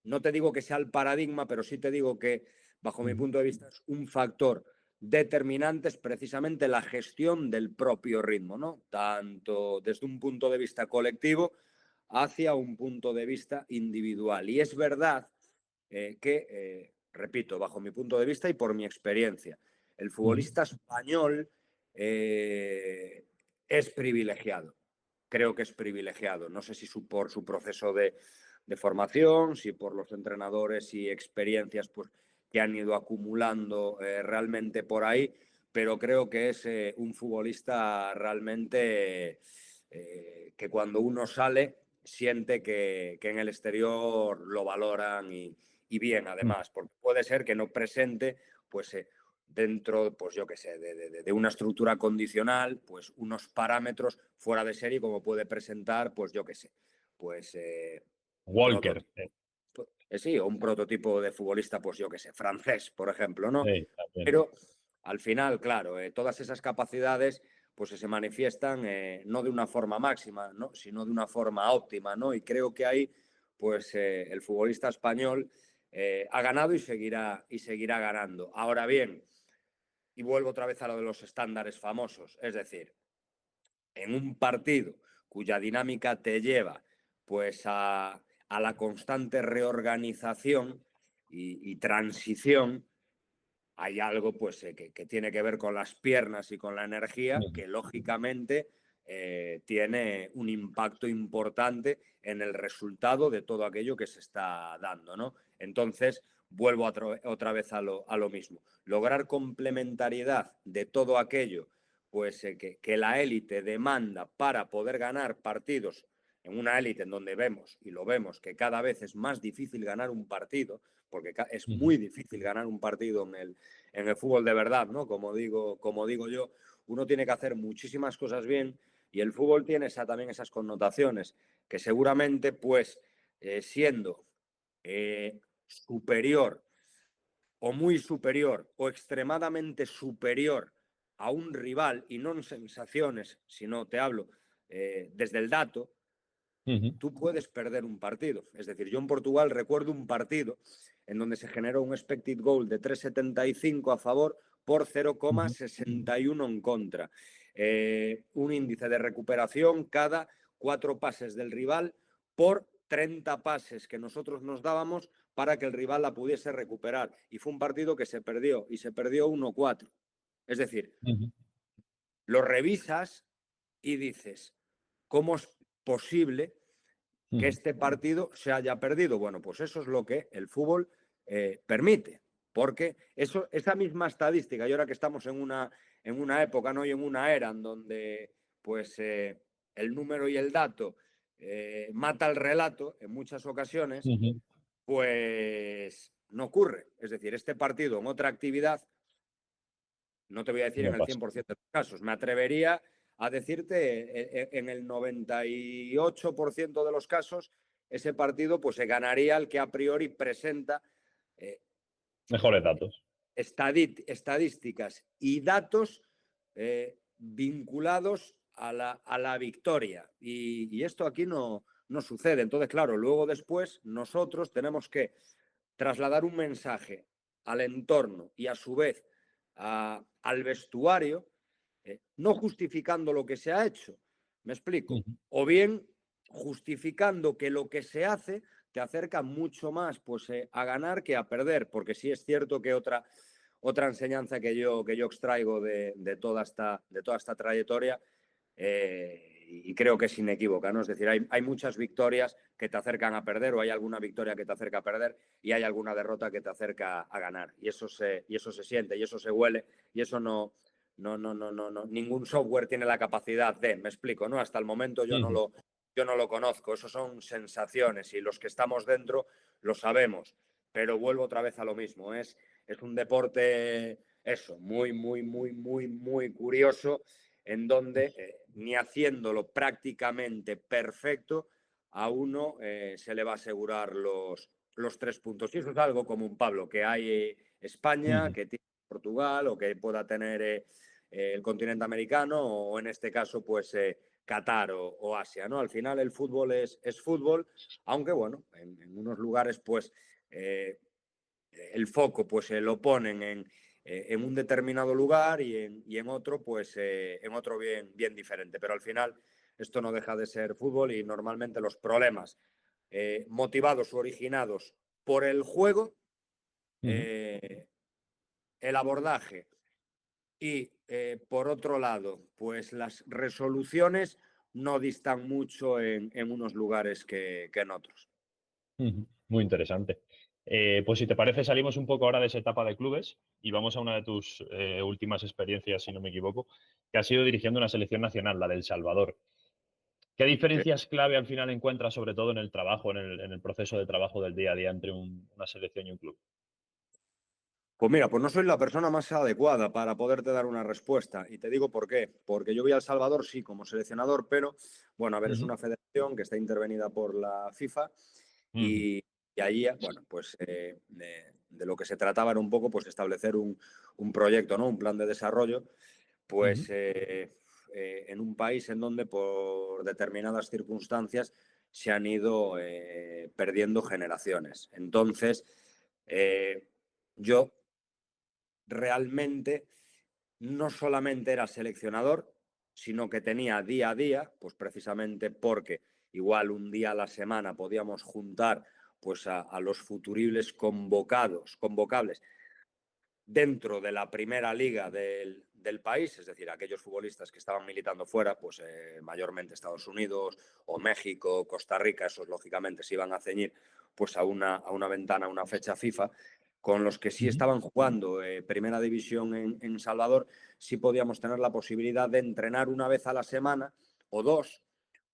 no te digo que sea el paradigma, pero sí te digo que, bajo mi punto de vista, es un factor determinante, es precisamente la gestión del propio ritmo, ¿no? Tanto desde un punto de vista colectivo hacia un punto de vista individual. Y es verdad que, repito, bajo mi punto de vista y por mi experiencia, el futbolista español es privilegiado. Creo que es privilegiado. No sé si por su proceso de formación, si por los entrenadores y experiencias pues, que han ido acumulando realmente por ahí, pero creo que es un futbolista realmente que cuando uno sale siente que en el exterior lo valoran y bien además, porque puede ser que no presente pues dentro, pues yo qué sé, de una estructura condicional, pues unos parámetros fuera de serie como puede presentar, pues yo qué sé, pues Walker. sí, o un prototipo de futbolista, pues yo qué sé, francés, por ejemplo, ¿no? Sí, también. Pero al final, claro, todas esas capacidades pues se manifiestan no de una forma máxima, ¿no?, sino de una forma óptima, ¿no? Y creo que ahí, pues el futbolista español ha ganado y seguirá ganando. Ahora bien, y vuelvo otra vez a lo de los estándares famosos, es decir, en un partido cuya dinámica te lleva pues a la constante reorganización y transición, hay algo pues que tiene que ver con las piernas y con la energía que lógicamente tiene un impacto importante en el resultado de todo aquello que se está dando, ¿no? Entonces, vuelvo otra vez a lo mismo. Lograr complementariedad de todo aquello pues que la élite demanda para poder ganar partidos en una élite en donde vemos, y lo vemos, que cada vez es más difícil ganar un partido, porque es muy difícil ganar un partido en el fútbol de verdad, ¿no? Como digo yo, uno tiene que hacer muchísimas cosas bien, Y el fútbol tiene también esas connotaciones que seguramente, pues, siendo superior o muy superior o extremadamente superior a un rival, y no en sensaciones, sino te hablo desde el dato, tú puedes perder un partido. Es decir, yo en Portugal recuerdo un partido en donde se generó un expected goal de 3,75 a favor por 0,61 en contra. Un índice de recuperación cada 4 pases del rival por 30 pases que nosotros nos dábamos para que el rival la pudiese recuperar. Y fue un partido que se perdió, y se perdió 1-4. Es decir, lo revisas y dices, ¿cómo es posible que este partido se haya perdido? Bueno, pues eso es lo que el fútbol permite, porque esa misma estadística, y ahora que estamos en una época, ¿no? Y en una era en donde pues el número y el dato mata el relato en muchas ocasiones, pues no ocurre. Es decir, este partido en otra actividad, no te voy a decir No en el pasa. 100% de los casos, me atrevería a decirte en el 98% de los casos, ese partido pues se ganaría el que a priori presenta eh, Mejores datos. estadísticas y datos vinculados a la victoria. Y esto aquí no sucede. Entonces, claro, luego después nosotros tenemos que trasladar un mensaje al entorno y a su vez al vestuario, no justificando lo que se ha hecho, me explico, o bien justificando que lo que se hace te acerca mucho más pues, a ganar que a perder, porque sí es cierto que otra enseñanza que yo extraigo de toda esta trayectoria, y creo que es inequívoca, ¿no? Es decir, hay muchas victorias que te acercan a perder, o hay alguna victoria que te acerca a perder, y hay alguna derrota que te acerca a ganar. Y eso se siente, y eso se huele, y eso no, ningún software tiene la capacidad de, me explico, ¿no? Hasta el momento yo no lo conozco, eso son sensaciones, y los que estamos dentro lo sabemos, pero vuelvo otra vez a lo mismo, es un deporte, eso, muy, muy, muy, muy, muy curioso, en donde ni haciéndolo prácticamente perfecto, a uno se le va a asegurar los 3 puntos. Y eso es algo común, Pablo, que hay España, que tiene Portugal, o que pueda tener el continente americano, o en este caso, pues Qatar o Asia, ¿no? Al final el fútbol es fútbol, aunque bueno, en unos lugares, pues el foco pues lo ponen en un determinado lugar, y en otro pues en otro bien diferente, pero al final esto no deja de ser fútbol, y normalmente los problemas motivados o originados por el juego, el abordaje y por otro lado pues las resoluciones no distan mucho en unos lugares que en otros. Muy interesante. Pues si te parece, salimos un poco ahora de esa etapa de clubes y vamos a una de tus últimas experiencias, si no me equivoco, que ha sido dirigiendo una selección nacional, la de El Salvador. ¿Qué Sí. diferencias clave al final encuentras, sobre todo en el trabajo, en el proceso de trabajo del día a día entre una selección y un club? Pues mira, pues no soy la persona más adecuada para poderte dar una respuesta. Y te digo por qué. Porque yo voy a El Salvador, sí, como seleccionador, pero, bueno, a ver, es Ujú, una federación que está intervenida por la FIFA, ujú, y allí, bueno, pues de lo que se trataba era un poco pues establecer un proyecto, ¿no? Un plan de desarrollo, ujú, pues en un país en donde por determinadas circunstancias se han ido perdiendo generaciones. Entonces, yo realmente no solamente era seleccionador, sino que tenía día a día, pues precisamente porque igual un día a la semana podíamos juntar pues a los futuribles convocables dentro de la primera liga del país, es decir, aquellos futbolistas que estaban militando fuera, pues mayormente Estados Unidos o México, Costa Rica, esos lógicamente se iban a ceñir pues a una ventana, a una fecha FIFA, con los que sí ujú, estaban jugando primera división en Salvador, sí podíamos tener la posibilidad de entrenar una vez a la semana o dos,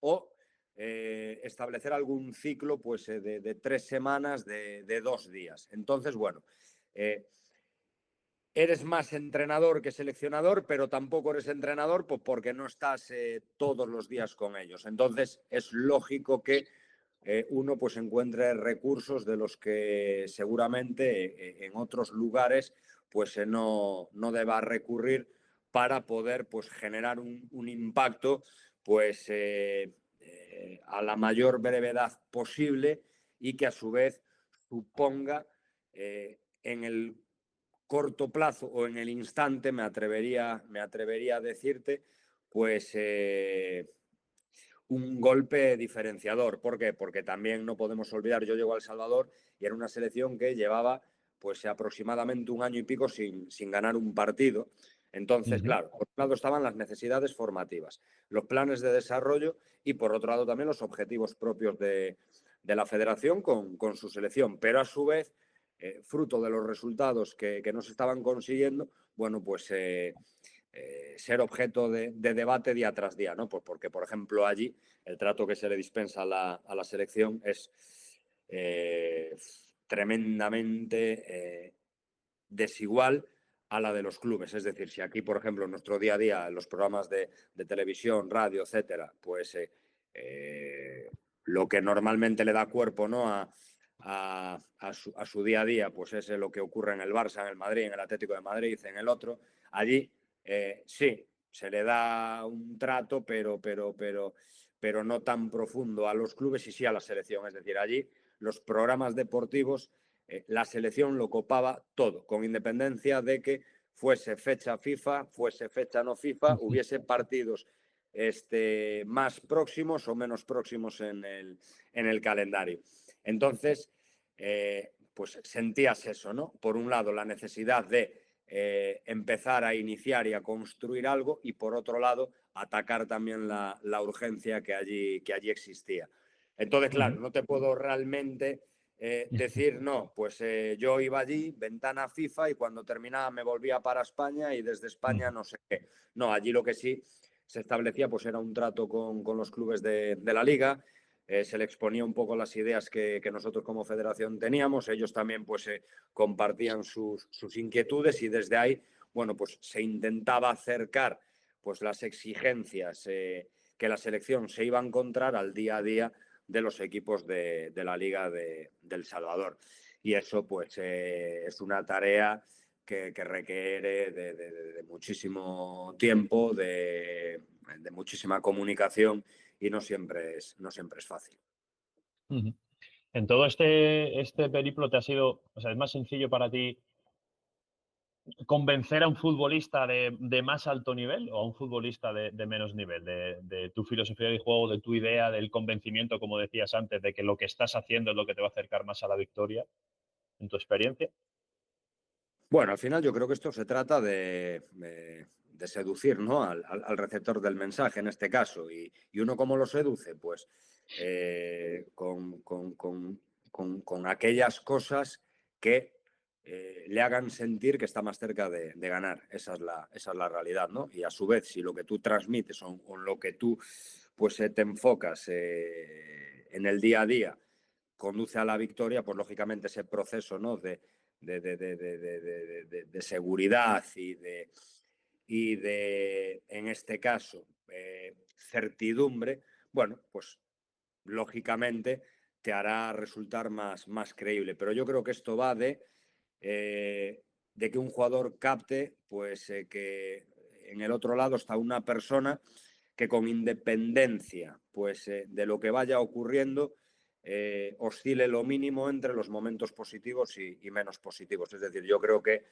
o establecer algún ciclo pues de 3 semanas, de 2 días. Entonces, bueno, eres más entrenador que seleccionador, pero tampoco eres entrenador pues, porque no estás todos los días con ellos. Entonces es lógico que uno pues encuentre recursos de los que seguramente en otros lugares pues no deba recurrir para poder pues generar un impacto pues a la mayor brevedad posible y que a su vez suponga en el corto plazo o en el instante, me atrevería a decirte, pues un golpe diferenciador. ¿Por qué? Porque también no podemos olvidar, yo llego a El Salvador y era una selección que llevaba pues aproximadamente un año y pico sin ganar un partido. Entonces, claro, por un lado estaban las necesidades formativas, los planes de desarrollo y por otro lado también los objetivos propios de la federación con su selección. Pero a su vez, fruto de los resultados que no se estaban consiguiendo, bueno, pues ser objeto de debate día tras día, ¿no? Pues porque, por ejemplo, allí el trato que se le dispensa a la selección es tremendamente desigual a la de los clubes. Es decir, si aquí, por ejemplo, en nuestro día a día, en los programas de televisión, radio, etcétera, pues lo que normalmente le da cuerpo, ¿no? A su día a día, pues es lo que ocurre en el Barça, en el Madrid, en el Atlético de Madrid, en el otro. Allí sí, se le da un trato, pero no tan profundo a los clubes y sí a la selección. Es decir, allí los programas deportivos, la selección lo copaba todo, con independencia de que fuese fecha FIFA, fuese fecha no FIFA, hubiese partidos más próximos o menos próximos en el calendario. Entonces, pues sentías eso, ¿no? Por un lado, la necesidad de empezar a iniciar y a construir algo y por otro lado atacar también la urgencia que allí existía. Entonces, claro, no te puedo realmente decir, no, pues yo iba allí, ventana FIFA y cuando terminaba me volvía para España y desde España no sé qué. No, allí lo que sí se establecía pues era un trato con los clubes de la liga, se le exponía un poco las ideas que nosotros como federación teníamos, ellos también pues compartían sus inquietudes y desde ahí, bueno, pues se intentaba acercar pues las exigencias que la selección se iba a encontrar al día a día de los equipos de la Liga de El Salvador. Y eso pues es una tarea que requiere de muchísimo tiempo, de muchísima comunicación y no siempre es fácil. En todo este periplo te ha sido, o sea, es más sencillo para ti convencer a un futbolista de más alto nivel o a un futbolista de menos nivel, de tu filosofía de juego, de tu idea, del convencimiento, como decías antes, de que lo que estás haciendo es lo que te va a acercar más a la victoria, en tu experiencia. Bueno, al final yo creo que esto se trata de seducir, ¿no? al receptor del mensaje en este caso. ¿Y uno cómo lo seduce? Pues con aquellas cosas que le hagan sentir que está más cerca de ganar. Esa es la realidad, ¿no? Y a su vez, si lo que tú transmites o lo que tú pues, te enfocas en el día a día conduce a la victoria, pues lógicamente ese proceso, ¿no? de seguridad y de en este caso, certidumbre, bueno, pues lógicamente te hará resultar más creíble. Pero yo creo que esto va de que un jugador capte, pues que en el otro lado está una persona que con independencia pues, de lo que vaya ocurriendo, oscile lo mínimo entre los momentos positivos y menos positivos. Es decir, yo creo que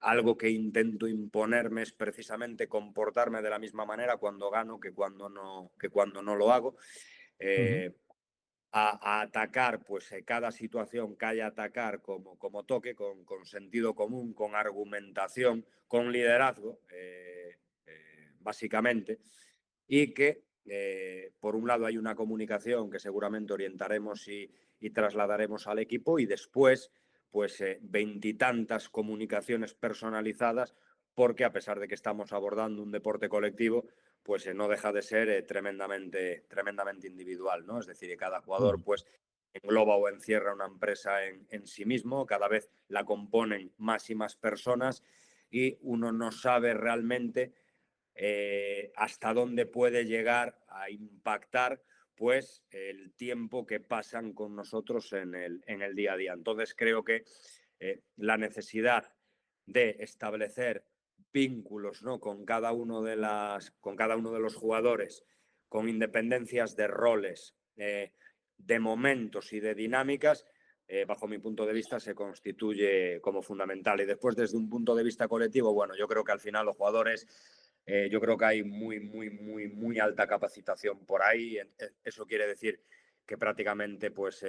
algo que intento imponerme es precisamente comportarme de la misma manera cuando gano que cuando no lo hago. A atacar pues cada situación que haya atacar como toque, con sentido común, con argumentación, con liderazgo, básicamente, y que por un lado hay una comunicación que seguramente orientaremos y trasladaremos al equipo y después pues veintitantas comunicaciones personalizadas porque a pesar de que estamos abordando un deporte colectivo, pues no deja de ser tremendamente individual, ¿no? Es decir, que cada jugador pues engloba o encierra una empresa en sí mismo, cada vez la componen más y más personas y uno no sabe realmente hasta dónde puede llegar a impactar pues el tiempo que pasan con nosotros en el día a día. Entonces creo que la necesidad de establecer vínculos, ¿no?, con cada uno de los jugadores, con independencias de roles, de momentos y de dinámicas, bajo mi punto de vista, se constituye como fundamental. Y después, desde un punto de vista colectivo, bueno, yo creo que al final los jugadores, yo creo que hay muy alta capacitación por ahí. Eso quiere decir que prácticamente pues,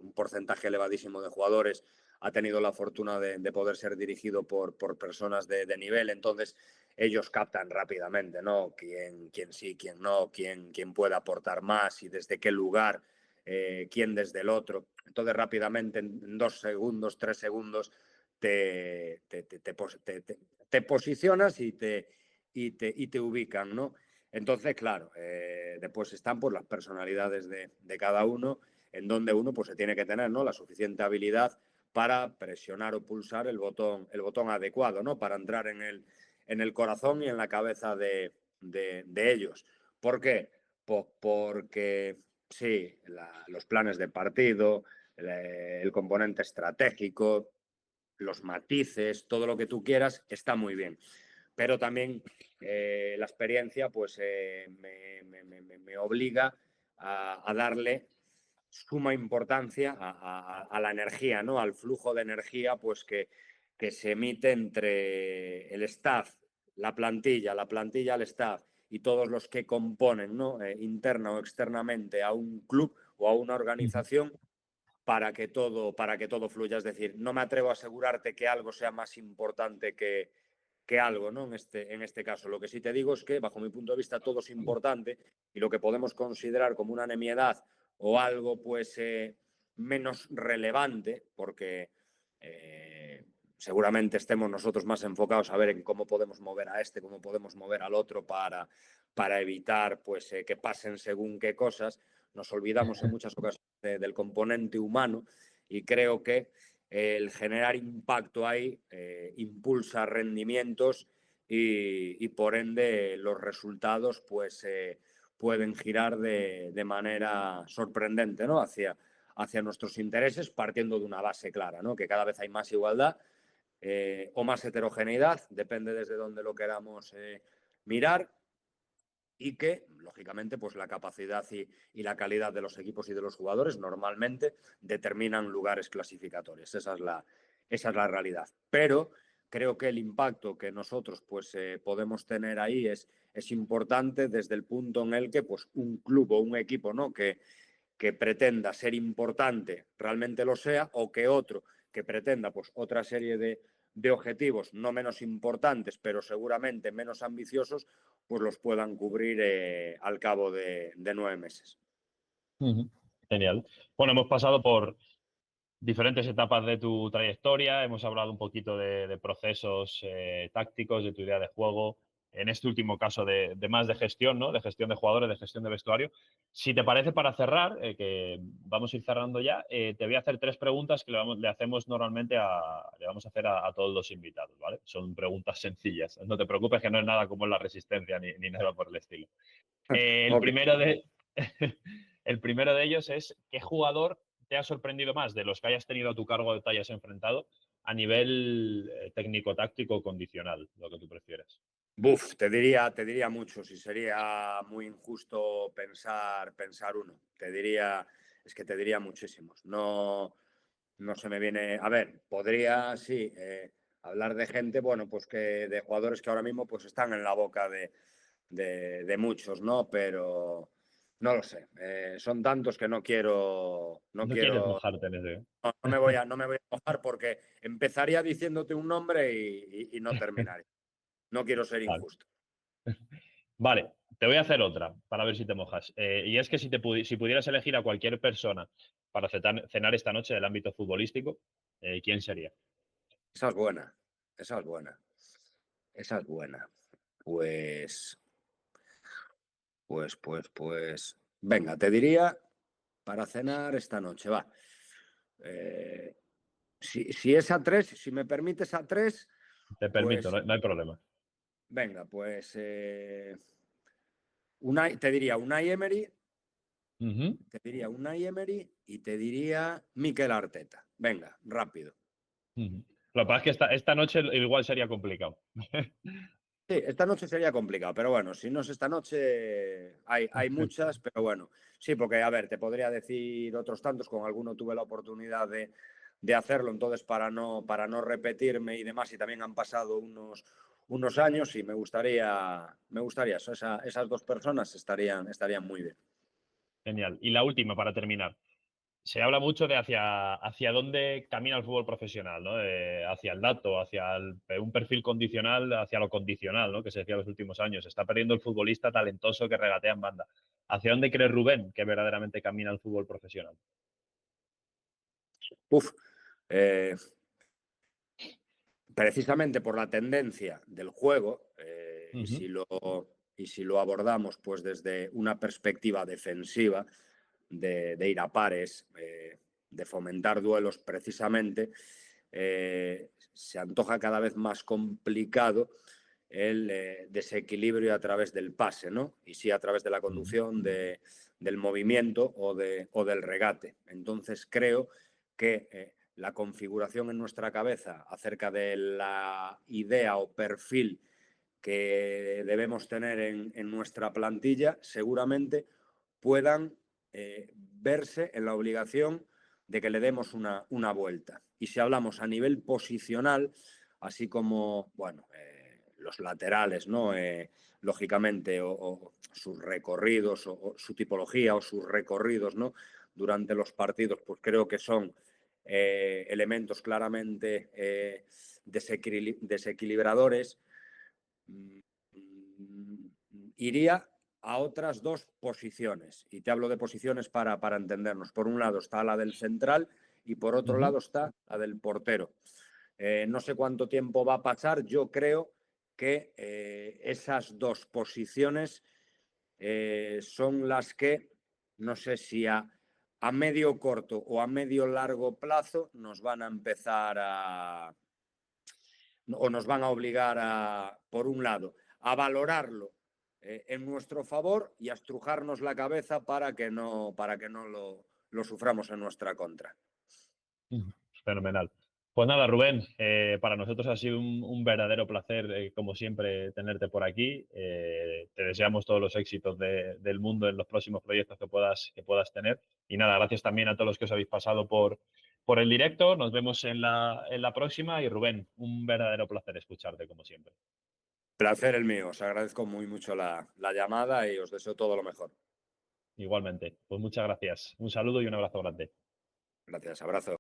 un porcentaje elevadísimo de jugadores ha tenido la fortuna de poder ser dirigido por personas de nivel. Entonces, ellos captan rápidamente, ¿no?, quién sí, quién no, quién puede aportar más y desde qué lugar, quién desde el otro. Entonces, rápidamente, en 2 segundos, 3 segundos, te posicionas y te ubican, ¿no? Entonces, claro, después están pues, las personalidades de cada uno, en donde uno pues, se tiene que tener, ¿no?, la suficiente habilidad para presionar o pulsar el botón adecuado, ¿no?, para entrar en el corazón y en la cabeza de ellos. ¿Por qué? Pues porque sí, los planes de partido, el componente estratégico, los matices, todo lo que tú quieras, está muy bien. Pero también la experiencia pues, me obliga a darle suma importancia a la energía, ¿no?, al flujo de energía pues, que se emite entre el staff, la plantilla al staff y todos los que componen, ¿no?, interna o externamente a un club o a una organización para que todo fluya. Es decir, no me atrevo a asegurarte que algo sea más importante que algo, ¿no?, en este caso. Lo que sí te digo es que, bajo mi punto de vista, todo es importante y lo que podemos considerar como una nimiedad o algo pues menos relevante, porque seguramente estemos nosotros más enfocados a ver en cómo podemos mover a este, cómo podemos mover al otro para evitar pues, que pasen según qué cosas. Nos olvidamos en muchas ocasiones del componente humano y creo que el generar impacto ahí impulsa rendimientos y por ende los resultados pues pueden girar de manera sorprendente, ¿no?, hacia nuestros intereses, partiendo de una base clara, ¿no?, que cada vez hay más igualdad o más heterogeneidad, depende desde dónde lo queramos mirar, y que, lógicamente, pues la capacidad y la calidad de los equipos y de los jugadores normalmente determinan lugares clasificatorios. Esa es la realidad. Pero creo que el impacto que nosotros pues, podemos tener ahí es importante desde el punto en el que pues, un club o un equipo, ¿no?, que pretenda ser importante realmente lo sea, o que otro que pretenda pues, otra serie de objetivos no menos importantes, pero seguramente menos ambiciosos, pues los puedan cubrir al cabo de 9 meses. Genial. Bueno, hemos pasado por diferentes etapas de tu trayectoria, hemos hablado un poquito de procesos tácticos, de tu idea de juego, en este último caso de más de gestión, ¿no?, de gestión de jugadores, de gestión de vestuario. Si te parece, para cerrar, que vamos a ir cerrando ya, te voy a hacer 3 preguntas que le hacemos normalmente le vamos a hacer a todos los invitados, ¿vale? Son preguntas sencillas. No te preocupes, que no es nada como la resistencia ni nada por el estilo. El Okay. primero de el primero de ellos es: ¿qué jugador te ha sorprendido más de los que hayas tenido a tu cargo, de te hayas enfrentado, a nivel técnico-táctico o condicional, lo que tú prefieras? Buf, te diría muchos y sería muy injusto pensar uno. Te diría muchísimos. No se me viene. A ver, podría, sí, hablar de gente, bueno, pues que de jugadores que ahora mismo pues están en la boca de muchos, ¿no? Pero no lo sé. Son tantos que no quiero, No quieres mojarte en ese, ¿eh? no me voy a mojar porque empezaría diciéndote un nombre y no terminaría. No quiero ser Vale. injusto. Vale, te voy a hacer otra para ver si te mojas. Y es que si pudieras elegir a cualquier persona para cenar esta noche del ámbito futbolístico, ¿quién sería? Esa es buena. Esa es buena. Esa es buena. Pues. Venga, te diría, para cenar esta noche, va. Si es a 3, si me permites a 3, Te permito, pues no hay problema. venga, pues te diría Unai Emery, Ujú. y te diría Mikel Arteta. Venga, rápido. Ujú. Lo que pasa es que esta noche igual sería complicado. Sí, esta noche sería complicado, pero bueno, si no es esta noche, hay muchas, pero bueno, sí, porque a ver, te podría decir otros tantos, con alguno tuve la oportunidad de hacerlo, entonces para no repetirme y demás, y también han pasado unos años y me gustaría eso, esas dos personas estarían muy bien. Genial. Y la última, para terminar. Se habla mucho de hacia dónde camina el fútbol profesional, ¿no? Hacia el dato, un perfil condicional, hacia lo condicional, ¿no? Que se decía en los últimos años. Se está perdiendo el futbolista talentoso que regatea en banda. ¿Hacia dónde cree Rubén que verdaderamente camina el fútbol profesional? Uf, eh, precisamente por la tendencia del juego, Ujú, y si lo abordamos pues desde una perspectiva defensiva, de ir a pares, de fomentar duelos precisamente, se antoja cada vez más complicado el desequilibrio a través del pase, ¿no? Y sí a través de la ujú, conducción, del movimiento o del regate. Entonces creo que la configuración en nuestra cabeza acerca de la idea o perfil que debemos tener en nuestra plantilla seguramente puedan verse en la obligación de que le demos una vuelta. Y si hablamos a nivel posicional, así como, bueno, los laterales, ¿no? Lógicamente, o sus recorridos, o su tipología, o sus recorridos, ¿no? Durante los partidos, pues creo que son elementos claramente desequilibradores. Iría a otras dos posiciones. Y te hablo de posiciones para entendernos. Por un lado está la del central y por otro ujú. lado está la del portero. No sé cuánto tiempo va a pasar. Yo creo que esas dos posiciones son las que, no sé si a medio corto o a medio largo plazo, nos van a empezar o nos van a obligar por un lado, a valorarlo en nuestro favor y a estrujarnos la cabeza para que no lo suframos en nuestra contra. Ujú. Fenomenal. Pues nada, Rubén, para nosotros ha sido un verdadero placer, como siempre, tenerte por aquí. Te deseamos todos los éxitos del mundo en los próximos proyectos que puedas tener. Y nada, gracias también a todos los que os habéis pasado por el directo. Nos vemos en la próxima. Y Rubén, un verdadero placer escucharte, como siempre. Placer el mío, os agradezco muy mucho la llamada y os deseo todo lo mejor. Igualmente. Pues muchas gracias. Un saludo y un abrazo grande. Gracias, abrazo.